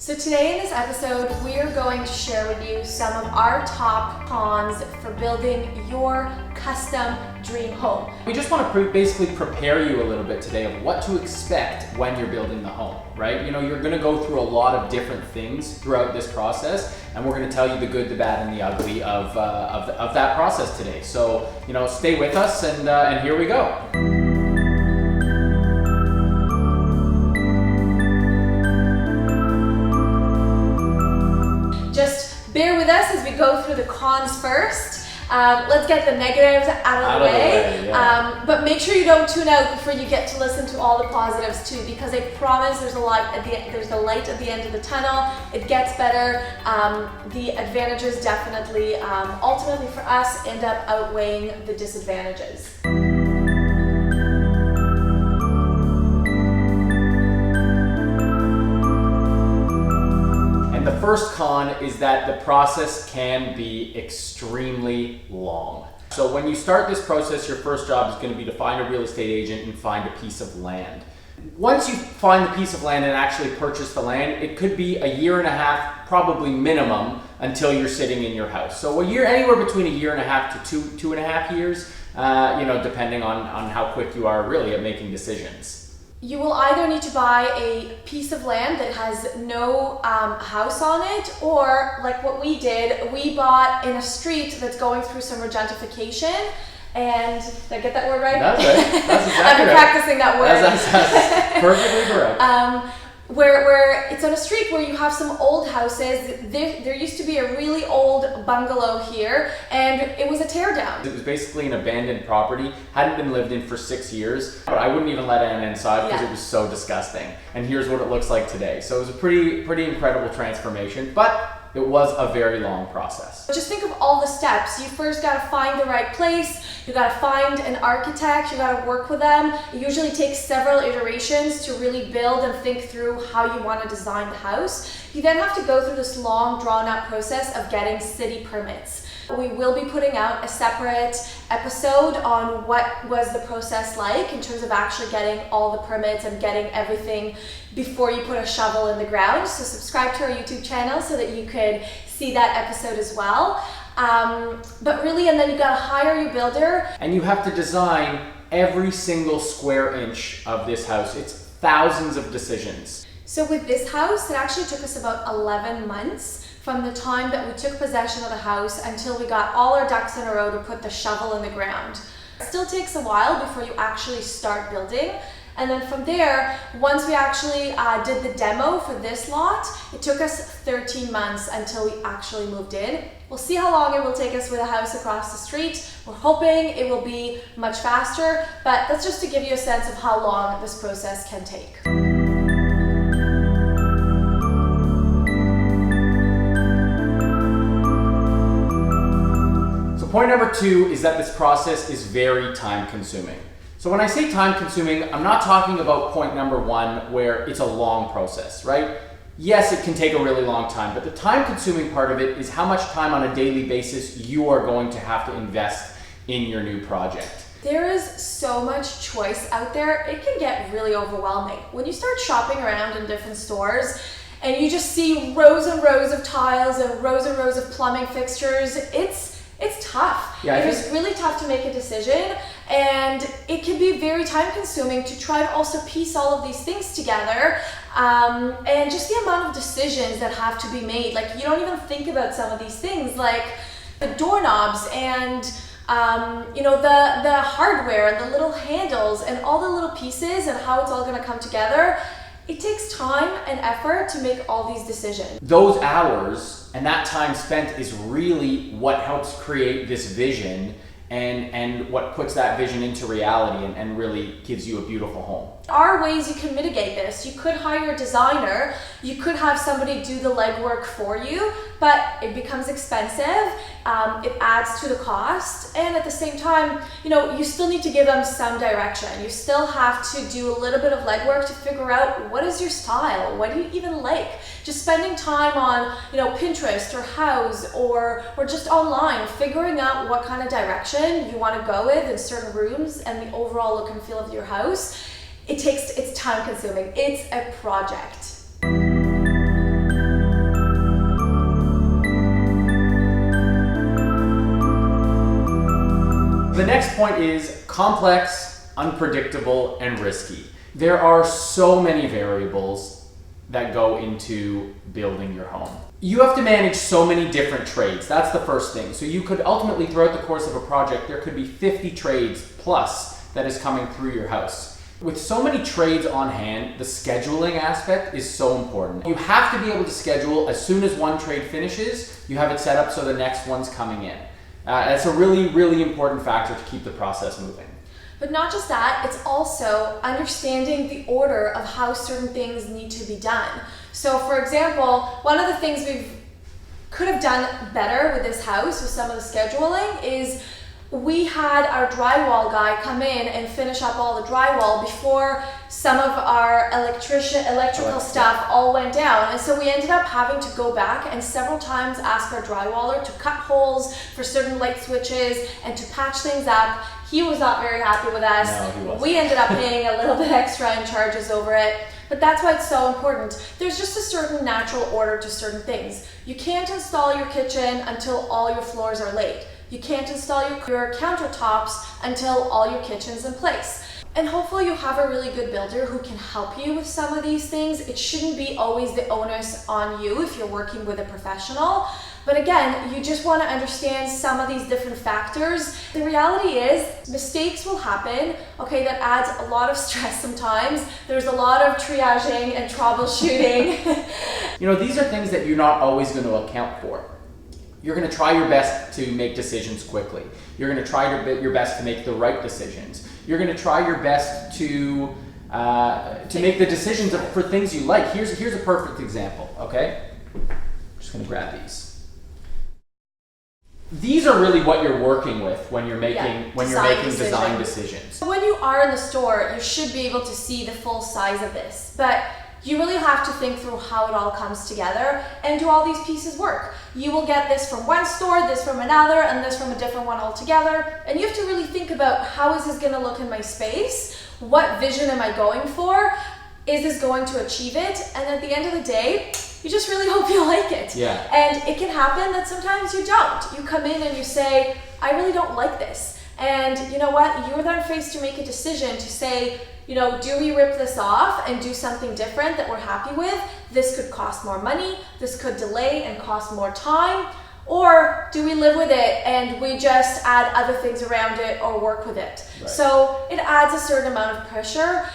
So today in this episode, we are going to share with you some of our top cons for building your custom dream home. We just want to basically prepare you a little bit today of what to expect when you're building the home, right? You know, you're going to go through a lot of different things throughout this process, and we're going to tell you the good, the bad, and the ugly of that process today. So, you know, stay with us, and here we go. Just bear with us as we go through the cons first. Let's get the negatives out of the way. Yeah. But make sure you don't tune out before you get to listen to all the positives too, because I promise there's a light at the end of the tunnel. It gets better. The advantages definitely, ultimately for us, end up outweighing the disadvantages. And the first con is that the process can be extremely long. So when you start this process, your first job is going to be to find a real estate agent and find a piece of land. Once you find the piece of land and actually purchase the land, it could be a year and a half, probably minimum, until you're sitting in your house. So a year, anywhere between a year and a half to two and a half years, you know, depending on how quick you are really at making decisions. You will either need to buy a piece of land that has no house on it, or like what we did, we bought in a street that's going through some gentrification. And did I get that word right? That's right. That's exactly I've been right. practicing that word. That's perfectly correct. Where it's on a street where you have some old houses. There used to be a really old bungalow here, and it was a tear down. It was basically an abandoned property, hadn't been lived in for 6 years, but I wouldn't even let anyone inside because it was so disgusting. And here's what it looks like today. So it was a pretty incredible transformation, but it was a very long process. Just think of all the steps. You first got to find the right place. You got to find an architect. You got to work with them. It usually takes several iterations to really build and think through how you want to design the house. You then have to go through this long, drawn-out process of getting city permits. We will be putting out a separate episode on what was the process like in terms of actually getting all the permits and getting everything before you put a shovel in the ground. So subscribe to our YouTube channel so that you could see that episode as well. But really, and then you gotta hire your builder. And you have to design every single square inch of this house. It's thousands of decisions. So with this house, it actually took us about 11 months from the time that we took possession of the house until we got all our ducks in a row to put the shovel in the ground. It still takes a while before you actually start building. And then from there, once we actually did the demo for this lot, it took us 13 months until we actually moved in. We'll see how long it will take us with a house across the street. We're hoping it will be much faster, but that's just to give you a sense of how long this process can take. Point number 2 is that this process is very time consuming. So when I say time consuming, I'm not talking about point number 1 where it's a long process, right? Yes, it can take a really long time, but the time consuming part of it is how much time on a daily basis you are going to have to invest in your new project. There is so much choice out there, it can get really overwhelming. When you start shopping around in different stores, and you just see rows and rows of tiles and rows of plumbing fixtures, it's tough. Yeah, it is really tough to make a decision, and it can be very time consuming to try to also piece all of these things together, and just the amount of decisions that have to be made. Like, you don't even think about some of these things, like the doorknobs and you know, the hardware and the little handles and all the little pieces and how it's all going to come together. It takes time and effort to make all these decisions. Those hours and that time spent is really what helps create this vision and what puts that vision into reality and really gives you a beautiful home. There are ways you can mitigate this. You could hire a designer, you could have somebody do the legwork for you, but it becomes expensive, it adds to the cost, and at the same time, you know, you still need to give them some direction. You still have to do a little bit of legwork to figure out what is your style, what do you even like. Just spending time on, you know, Pinterest or Houzz or just online, figuring out what kind of direction you want to go with in certain rooms and the overall look and feel of your house. It's time consuming. It's a project. the next point is complex, unpredictable, and risky. There are so many variables that go into building your home. You have to manage so many different trades. That's the first thing. So you could ultimately, throughout the course of a project, there could be 50 trades plus that is coming through your house. With so many trades on hand, the scheduling aspect is so important. You have to be able to schedule as soon as one trade finishes, you have it set up so the next one's coming in. That's a really, really important factor to keep the process moving. But not just that, it's also understanding the order of how certain things need to be done. So for example, one of the things we could have done better with this house with some of the scheduling is we had our drywall guy come in and finish up all the drywall before some of our electrical stuff all went down. And so we ended up having to go back and several times ask our drywaller to cut holes for certain light switches and to patch things up. He was not very happy with us. No, he wasn't. We ended up paying a little bit extra in charges over it. But that's why it's so important. There's just a certain natural order to certain things. You can't install your kitchen until all your floors are laid. You can't install your countertops until all your kitchen's in place. And hopefully you have a really good builder who can help you with some of these things. It shouldn't be always the onus on you if you're working with a professional. But again, you just want to understand some of these different factors. The reality is mistakes will happen. Okay, that adds a lot of stress sometimes. There's a lot of triaging and troubleshooting. You know, these are things that you're not always going to account for. You're going to try your best to make decisions quickly. You're going to try your best to make the right decisions. You're going to try your best to make the decisions for things you like. Here's a perfect example, okay? I'm just going to grab these. These are really what you're working with when you're making design decisions. So when you are in the store, you should be able to see the full size of this, but you really have to think through how it all comes together and do all these pieces work. You will get this from one store, this from another, and this from a different one altogether. And you have to really think about how is this going to look in my space? What vision am I going for? Is this going to achieve it? And at the end of the day, you just really hope you like it. Yeah. And it can happen that sometimes you don't. You come in and you say, I really don't like this. And you know what? You're then faced to make a decision to say, you know, do we rip this off and do something different that we're happy with? This could cost more money. This could delay and cost more time. Or do we live with it and we just add other things around it or work with it? Right. So it adds a certain amount of pressure.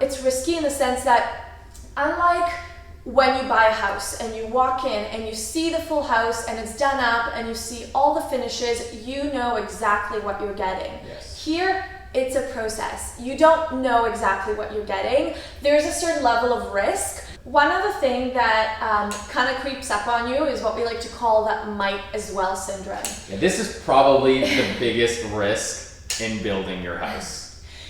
It's risky in the sense that unlike when you buy a house and you walk in and you see the full house and it's done up and you see all the finishes, you know exactly what you're getting. Yes. Here, it's a process. You don't know exactly what you're getting. There's a certain level of risk. One other thing that kind of creeps up on you is what we like to call that might as well syndrome. Yeah, this is probably the biggest risk in building your house.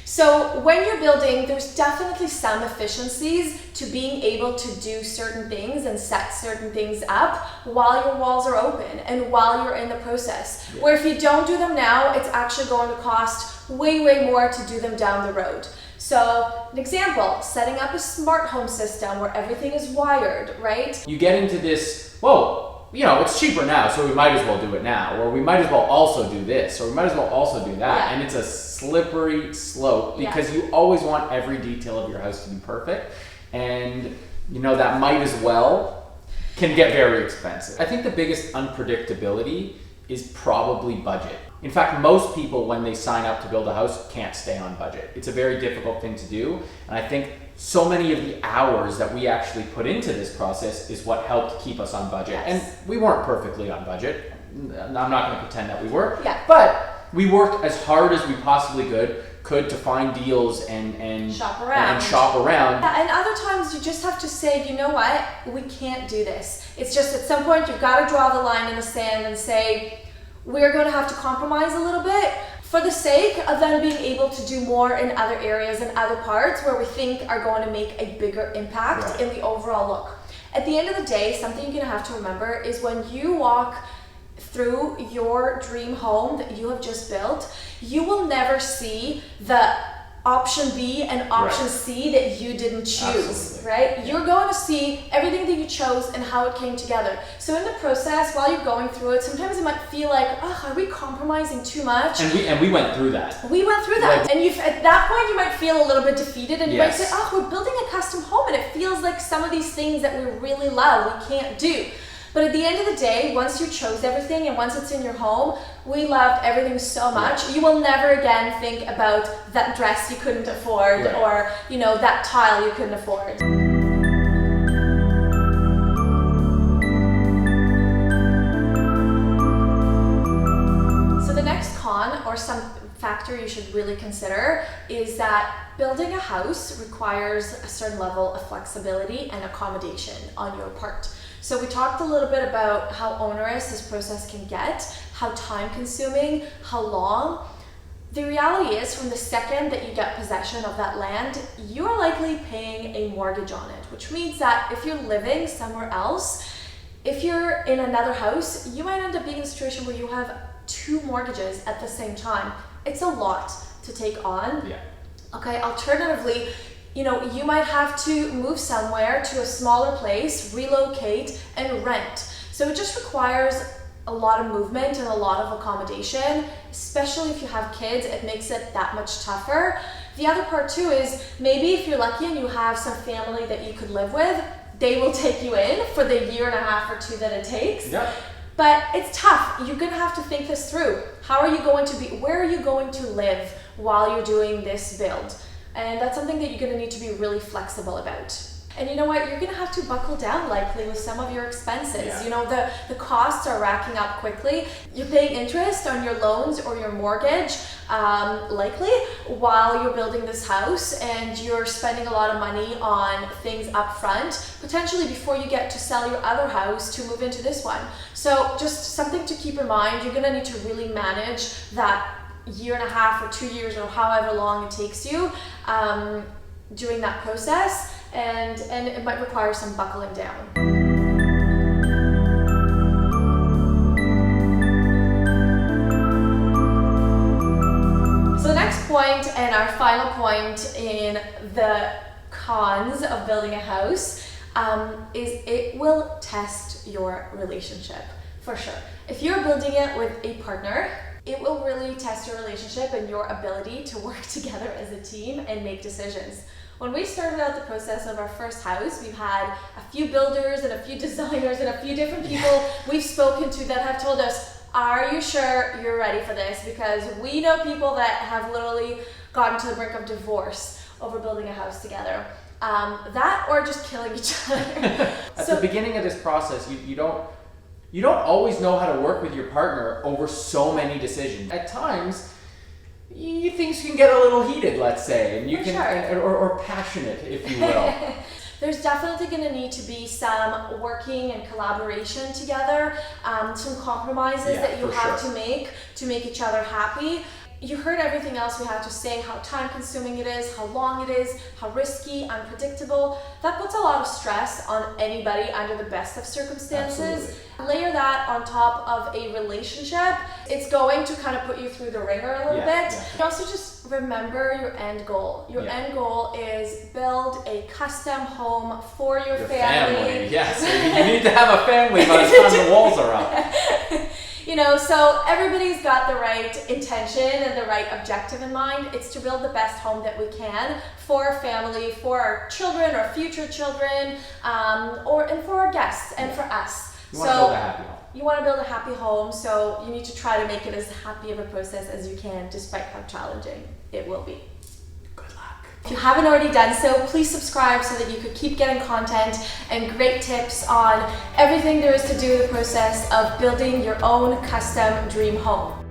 So when you're building, there's definitely some efficiencies to being able to do certain things and set certain things up while your walls are open and while you're in the process. Yeah. Where if you don't do them now, it's actually going to cost way, way more to do them down the road. So an example, setting up a smart home system where everything is wired, right? You get into this, whoa, you know, it's cheaper now, so we might as well do it now. Or we might as well also do this, or we might as well also do that. Yeah. And it's a slippery slope because you always want every detail of your house to be perfect. And, you know, that might as well can get very expensive. I think the biggest unpredictability is probably budget. In fact, most people, when they sign up to build a house, can't stay on budget. It's a very difficult thing to do. And I think so many of the hours that we actually put into this process is what helped keep us on budget. Yes. And we weren't perfectly on budget. I'm not going to pretend that we were. Yeah. But we worked as hard as we possibly could to find deals and shop around. Yeah, and other times you just have to say, you know what, we can't do this. It's just at some point you've got to draw the line in the sand and say, we're going to have to compromise a little bit for the sake of then being able to do more in other areas and other parts where we think are going to make a bigger impact in the overall look. At the end of the day, something you're going to have to remember is when you walk through your dream home that you have just built, you will never see the option B and option C that you didn't choose, Absolutely. right? Yeah. You're going to see everything that you chose and how it came together. So in the process, while you're going through it, sometimes it might feel like, oh, are we compromising too much? And we went through that. We went through that. Like, and at that point, you might feel a little bit defeated and you Yes. might say, oh, we're building a custom home and it feels like some of these things that we really love, we can't do. But at the end of the day, once you chose everything and once it's in your home, we loved everything so much. You will never again think about that dress you couldn't afford Right. or, you know, that tile you couldn't afford. So the next con, or some factor you should really consider, is that building a house requires a certain level of flexibility and accommodation on your part. So we talked a little bit about how onerous this process can get, how time consuming, how long. The reality is, from the second that you get possession of that land, you're likely paying a mortgage on it, which means that if you're living somewhere else, if you're in another house, you might end up being in a situation where you have 2 mortgages at the same time. It's a lot to take on. Yeah. Okay, alternatively, you know, you might have to move somewhere to a smaller place, relocate, and rent. So it just requires a lot of movement and a lot of accommodation, especially if you have kids, it makes it that much tougher. The other part too is maybe if you're lucky and you have some family that you could live with, they will take you in for the 1.5 or 2 that it takes. Yeah. But it's tough. You're gonna have to think this through. How are you going to be, where are you going to live while you're doing this build? And that's something that you're gonna need to be really flexible about. And you know what, you're gonna have to buckle down likely with some of your expenses. Yeah. You know, the costs are racking up quickly. You're paying interest on your loans or your mortgage, likely, while you're building this house, and you're spending a lot of money on things up front, potentially before you get to sell your other house to move into this one. So just something to keep in mind, you're gonna need to really manage that 1.5 or 2 years or however long it takes you during that process, and it might require some buckling down. So the next point and our final point in the cons of building a house is it will test your relationship, for sure. If you're building it with a partner, it will really test your relationship and your ability to work together as a team and make decisions. When we started out the process of our first house, we've had a few builders and a few designers and a few different people we've spoken to that have told us, are you sure you're ready for this? Because we know people that have literally gotten to the brink of divorce over building a house together. That or just killing each other. At the beginning of this process, you don't always know how to work with your partner over so many decisions. At times, things can get a little heated, let's say, and you For can, sure. or passionate, if you will. There's definitely going to need to be some working and collaboration together, some compromises that you for have sure. to make each other happy. You heard everything else we have to say, how time consuming it is, how long it is, how risky, unpredictable. That puts a lot of stress on anybody under the best of circumstances. Absolutely. Layer that on top of a relationship, it's going to kind of put you through the ringer a little bit. Yeah. You also just remember your end goal. Your end goal is build a custom home for your family. Yes, you need to have a family by the time the walls are up. You know, so everybody's got the right intention and the right objective in mind. It's to build the best home that we can for our family, for our children or future children, and for our guests and for us. You want to build a happy home. You want to build a happy home, so you need to try to make it as happy of a process as you can, despite how challenging it will be. Good luck. If you haven't already done so, please subscribe so that you could keep getting content and great tips on everything there is to do in the process of building your own custom dream home.